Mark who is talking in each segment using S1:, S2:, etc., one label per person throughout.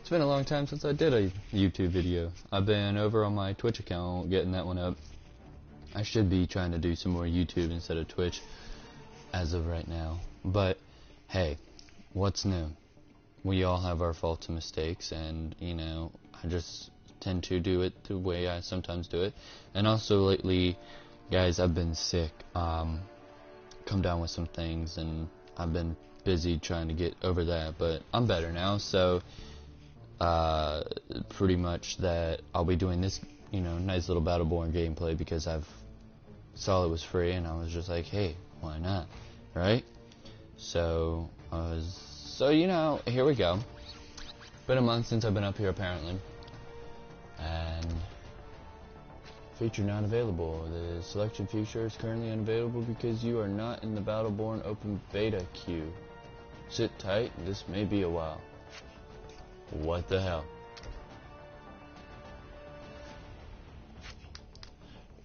S1: It's been a long time since I did a YouTube video. I've been over on my Twitch account getting that one up. I should be trying to do some more YouTube instead of Twitch as of right now. But hey, what's new? We all have our faults and mistakes, and you know, I just tend to do it the way I sometimes do it. And also lately, guys, I've been sick. Come down with some things, and I've been busy trying to get over that, but I'm better now. So pretty much that I'll be doing this, you know, nice little Battleborn gameplay because I've saw it was free, and I was just like, hey, why not, right? So you know, here we go. Been a month since I've been up here apparently, and feature not available. The selection feature is currently unavailable because you are not in the Battleborn open beta queue. Sit tight, this may be a while. What the hell?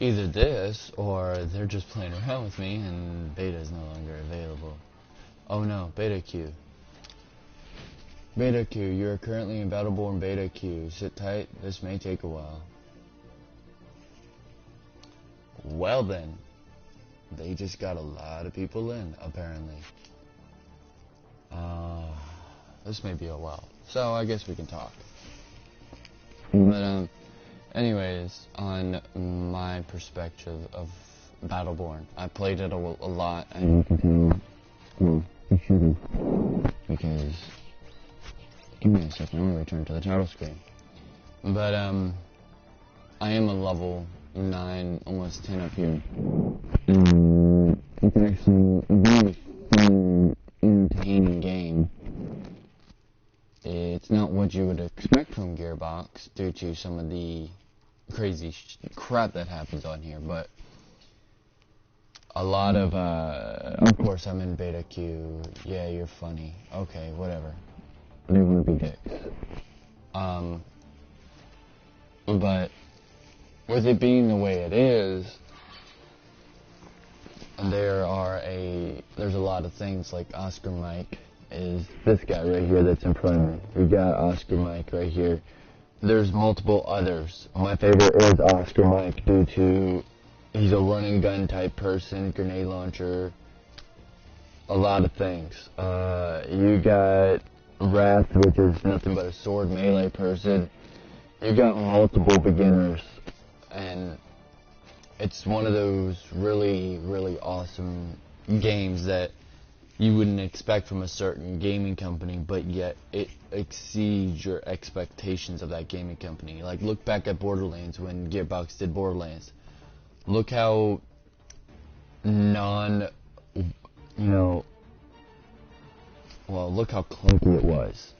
S1: Either this, or they're just playing around with me and beta is no longer available. Oh no, beta queue. Beta queue, you are currently in Battleborn beta queue. Sit tight, this may take a while. Well then, they just got a lot of people in, apparently. This may be a while, so I guess we can talk. But anyways, on my perspective of Battleborn, I played it a lot, and you can tell, well, you shouldn't, because, give me a second, I'm going to return to the title screen. But I am a level 9, almost 10 up here. It's actually a very fun, entertaining game. It's not what you would expect from Gearbox due to some of the crazy crap that happens on here, but a lot of course I'm in beta queue. Yeah, you're funny. Okay, whatever. They want to be dicks. But with it being the way it is, there's a lot of things like Oscar Mike is this guy right here that's in front of me. We got Oscar Mike right here. There's multiple others. My favorite is Oscar Mike due to he's a run and gun type person, grenade launcher, a lot of things. You got Wrath, which is nothing but a sword melee person. You got multiple beginners, and it's one of those really, really awesome games that you wouldn't expect from a certain gaming company, but yet it exceeds your expectations of that gaming company. Like, look back at Borderlands when Gearbox did Borderlands. Look how look how clunky it was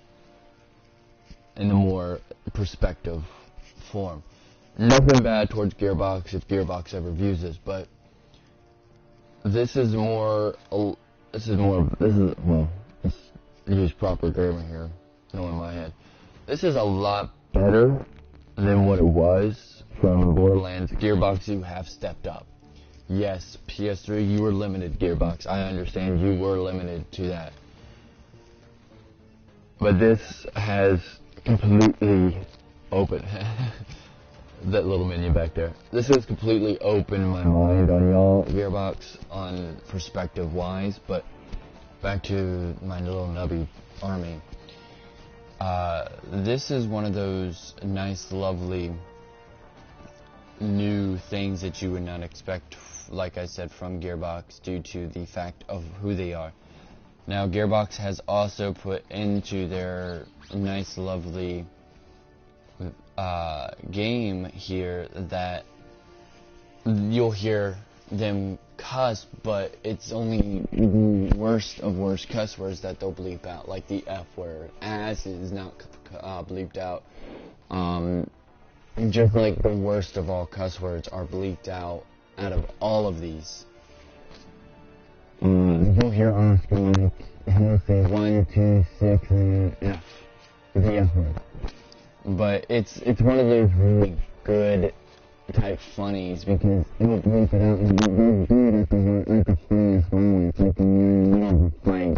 S1: in a more perspective form. Nothing bad towards Gearbox if Gearbox ever views this, but this is let's use proper grammar here, knowing my head. This is a lot better than what it was from Borderlands. Gearbox, you have stepped up. Yes, PS3, you were limited, Gearbox. I understand you were limited to that. But this has completely opened that little minion back there. This has completely opened my mind on y'all, Gearbox, on perspective-wise, but back to my little Nubby army. This is one of those nice, lovely, new things that you would not expect, like I said, from Gearbox due to the fact of who they are. Now, Gearbox has also put into their nice, lovely game here that you'll hear them cuss, but it's only the worst of worst cuss words that they'll bleep out, like the F word. Ass is not bleeped out. Just like the worst of all cuss words are bleeped out of all of these. You'll hear Oscar like, he'll say 1, 2, 6, and F. The F word. But it's one of those really good type funnies because it'll bleep it out and be very good at the funniest moments. Like when you're in the middle of a fight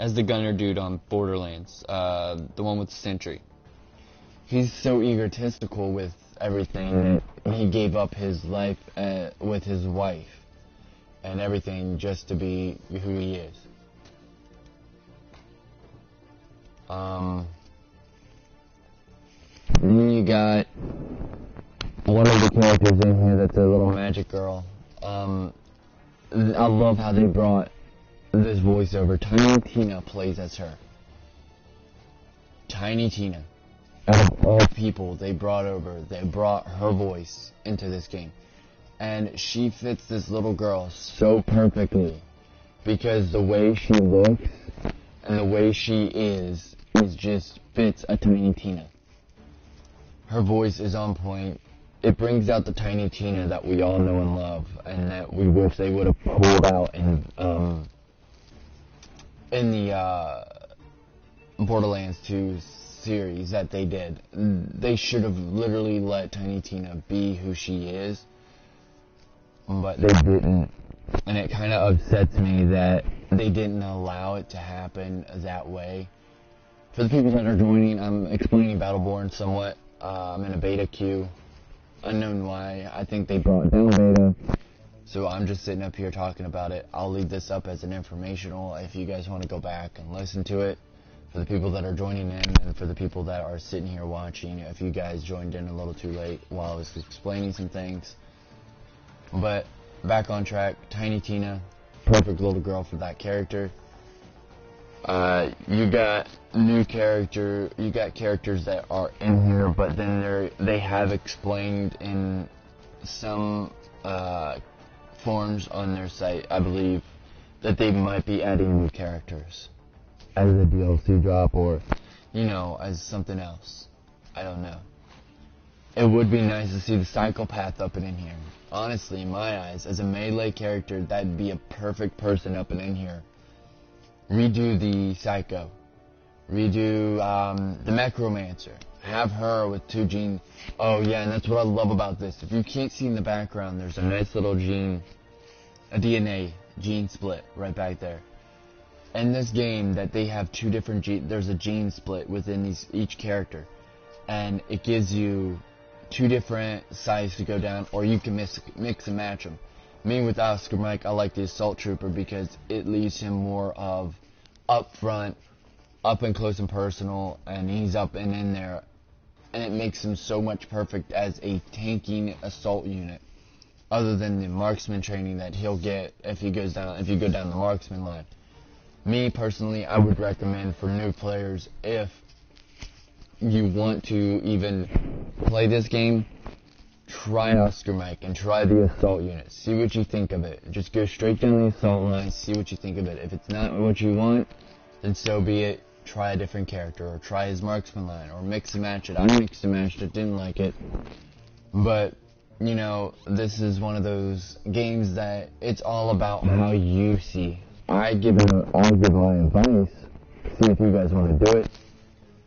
S2: as the gunner dude on Borderlands, the one with the sentry.
S1: He's so egotistical with everything that he gave up his life with his wife and everything just to be who he is. Then you got one of the characters in here that's a little magic girl. I love how they brought this voiceover. Tiny Tina plays as her. Tiny Tina. Out of all people they brought her voice into this game. And she fits this little girl so perfectly. Because the way she looks and the way she is just fits a Tiny Tina. Her voice is on point. It brings out the Tiny Tina that we all know and love, and that we wish they would have pulled out in the Borderlands 2 series that they did. They should have literally let Tiny Tina be who she is, but they didn't. And it kind of upsets me that they didn't allow it to happen that way. For the people that are joining, I'm explaining Battleborn somewhat. I'm in a beta queue. Unknown why. I think they brought down beta. So I'm just sitting up here talking about it. I'll leave this up as an informational if you guys want to go back and listen to it. For the people that are joining in, and for the people that are sitting here watching, if you guys joined in a little too late while I was explaining some things. But back on track, Tiny Tina, perfect little girl for that character. You got characters that are in here, but then they have explained in some forums on their site, I believe, that they might be adding new characters as a DLC drop, or as something else. I don't know. It would be nice to see the Psychopath up and in here. Honestly, in my eyes, as a melee character, that'd be a perfect person up and in here. Redo the Psycho. Redo the Necromancer. Have her with 2 genes. Oh yeah, and that's what I love about this. If you can't see in the background, there's a nice little gene, a DNA gene split right back there. In this game, that they have 2 different genes. There's a gene split within each character, and it gives you 2 different sides to go down, or you can mix and match them. Me with Oscar Mike, I like the Assault Trooper because it leaves him more of up front, up and close and personal, and he's up and in there, and it makes him so much perfect as a tanking assault unit. Other than the marksman training that he'll get if you go down the marksman line. Me personally, I would recommend for new players, if you want to even play this game, try Oscar Mike and try the assault unit. See what you think of it. Just go straight down the assault line, see what you think of it. If it's not what you want, then so be it. Try a different character, or try his marksman line, or mix and match it. I mixed and matched it, didn't like it. But, this is one of those games that it's all about how you see. I'll give my advice. See if you guys want to do it.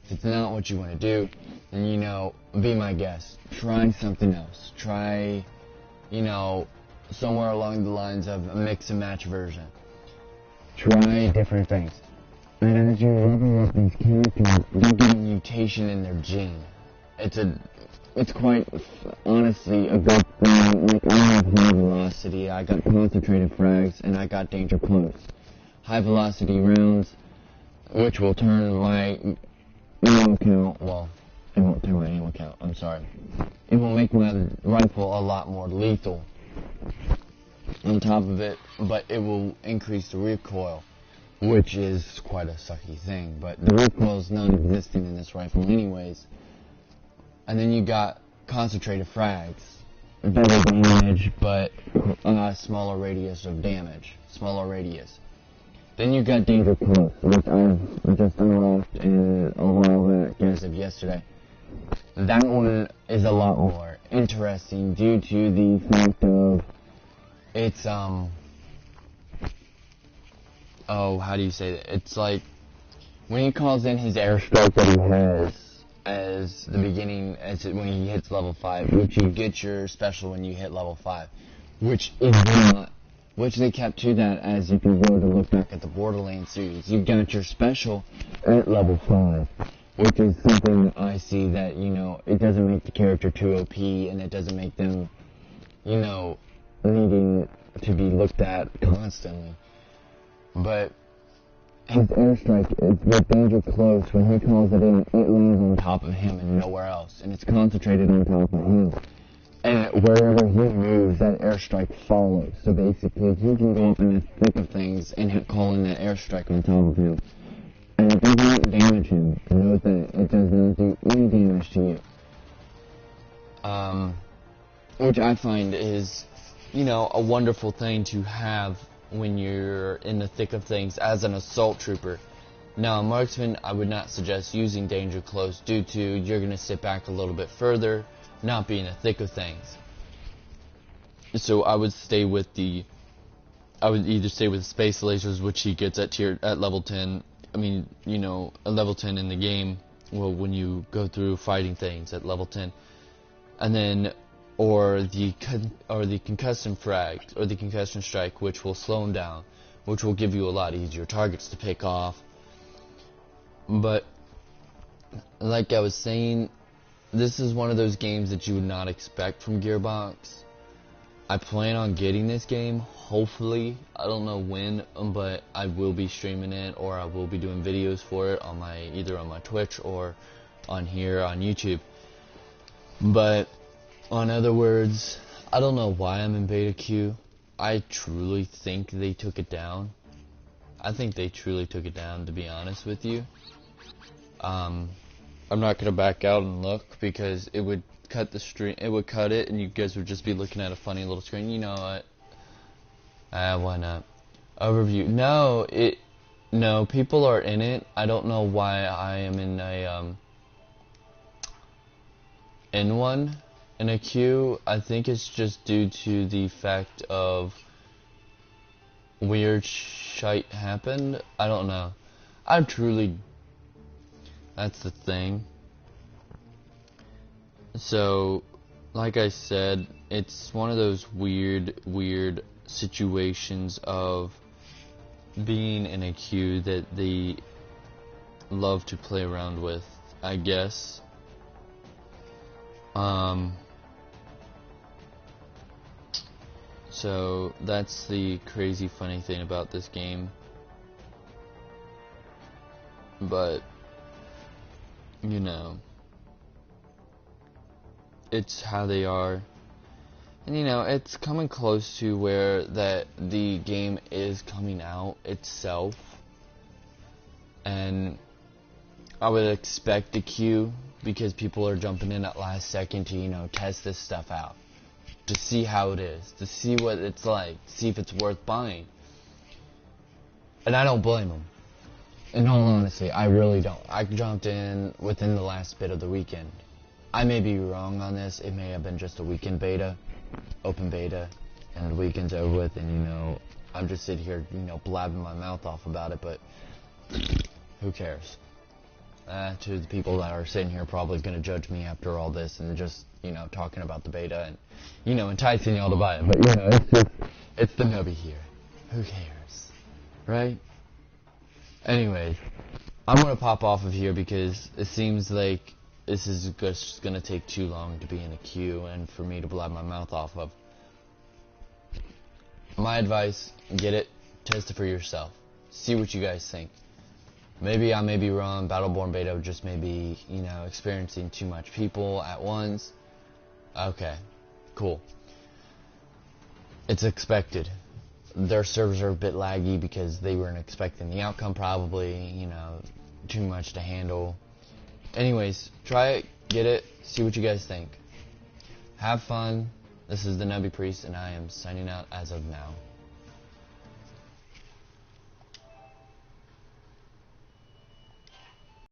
S1: If it's not what you want to do, then, be my guest. Try something else. Try, somewhere along the lines of a mix and match version. Try different things. And as you level up these characters, they get a mutation in their gene. It's quite, honestly, a good thing. Like, I have high velocity, I got concentrated frags, and I got danger close. High velocity rounds, which will turn my ammo count, well, it won't turn my ammo count, I'm sorry. It will make my rifle a lot more lethal on top of it, but it will increase the recoil, which is quite a sucky thing, but the recoil is non-existent in this rifle anyways. And then you got concentrated frags, better damage, but a smaller radius of damage, smaller radius. Then you got danger close, which I've just unlocked a while back, as of yesterday. That one is a lot more interesting due to the fact of it's how do you say that? It's like when he calls in his airstrike that he has as the beginning, when he hits level 5, which you get your special when you hit level 5, which is not which they kept to that. As if you were to look back at the Borderlands series, you got your special at level 5, which is something that I see that, you know, it doesn't make the character too OP, and it doesn't make them, you know, needing to be looked at constantly. But his airstrike is with danger close. When he calls it in, it lands on top of him and nowhere else, and it's concentrated on top of him. And wherever he moves, that airstrike follows. So basically, he can go up in the thick of things and call in that airstrike on top of him. And it does not damage him. Note that it does not do any damage to you. Which I find is, you know, a wonderful thing to have when you're in the thick of things as an assault trooper. Now, a marksman, I would not suggest using danger close due to you're going to sit back a little bit further, not be in the thick of things. So I would stay with either stay with space lasers, which he gets at level 10. I mean, you know, a level 10 in the game, well, when you go through fighting things at level 10. And then, or the concussion frag, or the concussion strike, which will slow him down, which will give you a lot easier targets to pick off. But, like I was saying, this is one of those games that you would not expect from Gearbox. I plan on getting this game, hopefully. I don't know when, but I will be streaming it, or I will be doing videos for it on either on my Twitch or on here on YouTube. But, in other words, I don't know why I'm in beta queue. I truly think they took it down. I think they truly took it down, to be honest with you. I'm not gonna back out and look because it would cut the stream. It would cut it, and you guys would just be looking at a funny little screen. You know what? Why not? Overview. No, people are in it. I don't know why I am in a queue. I think it's just due to the fact of weird shite happened. I don't know. That's the thing. So, like I said, it's one of those weird situations of being in a queue that they love to play around with, I guess. So, that's the crazy funny thing about this game. But, you know, it's how they are. And you know, it's coming close to where that the game is coming out itself. And I would expect a queue because people are jumping in at last second to, you know, test this stuff out. To see how it is. To see what it's like. See if it's worth buying. And I don't blame them. In all honesty, I really don't. I jumped in within the last bit of the weekend. I may be wrong on this. It may have been just a weekend beta, open beta, and the weekend's over with, and, you know, I'm just sitting here, you know, blabbing my mouth off about it, but who cares? To the people that are sitting here probably going to judge me after all this and just, you know, talking about the beta and, you know, enticing y'all to buy it. But, you know, it's the Nubby here. Who cares? Right? Anyways, I'm going to pop off of here because it seems like this is just going to take too long to be in a queue and for me to blab my mouth off of. My advice, get it, test it for yourself. See what you guys think. Maybe I may be wrong. Battleborn beta just may be, you know, experiencing too much people at once. Okay, cool. It's expected. Their servers are a bit laggy because they weren't expecting the outcome probably, you know, too much to handle. Anyways, try it, get it, see what you guys think. Have fun. This is the Nubby Priest, and I am signing out as of now.